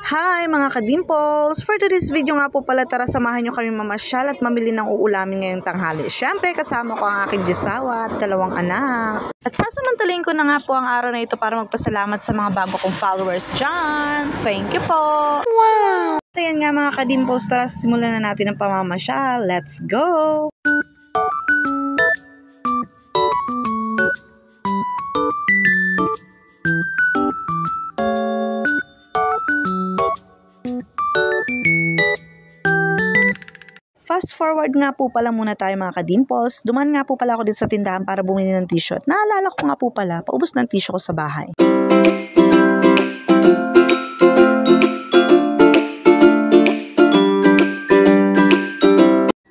Hi mga ka-dimples! For today's video nga po pala, tara samahan nyo kami mamasyal at mamili ng uulamin ngayong tanghali. Siyempre kasama ko ang aking Diyosawa at 2 anak. At sasamantalayin ko na nga po ang araw na ito para magpasalamat sa mga bago kong followers dyan. Thank you po! Wow! Ayan nga mga ka-dimples, tara simulan na natin ang pamamasyal. Let's go! Fast forward nga po pala muna tayo mga ka-dimples. Duman nga po pala ako dito sa tindahan para bumili ng tissue. At naalala ko nga po pala, paubos ng tissue ko sa bahay.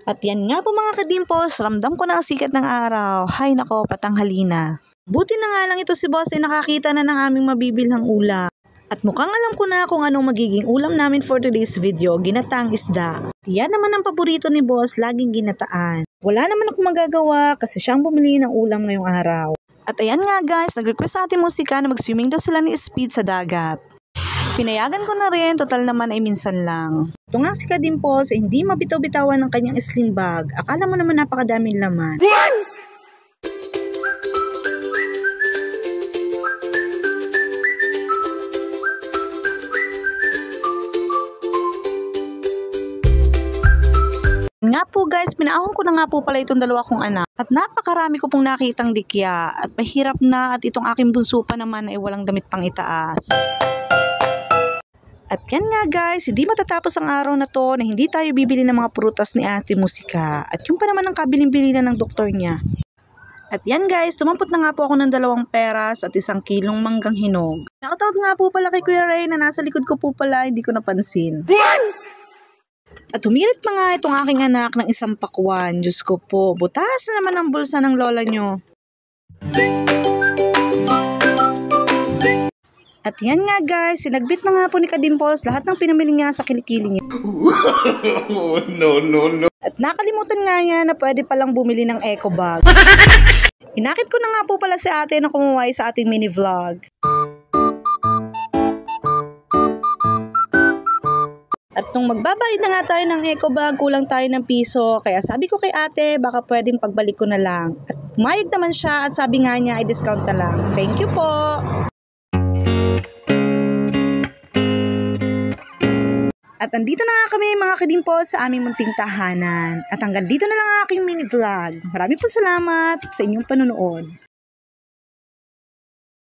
At yan nga po mga ka-dimples, ramdam ko na ang sikat ng araw. Hay nako, patanghali na. Buti na nga lang ito si boss ay nakakita na ng aming mabibilhang ulam. At mukhang alam ko na kung anong magiging ulam namin for today's video, ginataang isda. Yan naman ang paborito ni boss, laging ginataan. Wala naman ako magagawa kasi siyang bumili ng ulam ngayong araw. At ayan nga guys, nag-request sa ating musika na mag-swimming daw sila ni Speed sa dagat. Pinayagan ko na rin, total naman ay minsan lang. Ito nga si ka-dimples ay hindi mabitaw-bitawan ng kanyang sling bag. Akala mo naman napakadaming laman. Nga po guys, pinaahon ko na nga po pala itong 2 kong anak at napakarami ko pong nakitang dikya at mahirap na at itong aking bunso pa naman ay walang damit pang itaas. At yan nga guys, hindi matatapos ang araw na to na hindi tayo bibili ng mga prutas ni Ate Musika at yung pa naman ang kabiling-bili na ng doktor niya. At yan guys, tumampot na nga po ako ng 2 peras at 1 kilong manggang hinog. Shoutout nga po pala kay Kuya Ray na nasa likod ko po pala, hindi ko napansin. At humirit pa nga itong aking anak ng 1 pakwan. Diyos ko po, butas na naman ang bulsa ng lola nyo. At yan nga guys, sinagbit na nga po ni ka-dimples lahat ng pinamili niya sa kilikili niya. No. At nakalimutan nga niya na pwede palang bumili ng eco bag. Inakit ko na nga po pala si ate na kumuway sa ating mini vlog. At nung magbabayad na nga tayo ng eco bag, kulang tayo ng piso. Kaya sabi ko kay ate, baka pwedeng pagbalik ko na lang. At pumayag naman siya at sabi nga niya ay discount na lang. Thank you po! At andito na nga kami mga ka-dimples sa aming munting tahanan. At hanggang dito na lang ang aking mini vlog. Maraming po salamat sa inyong panonood.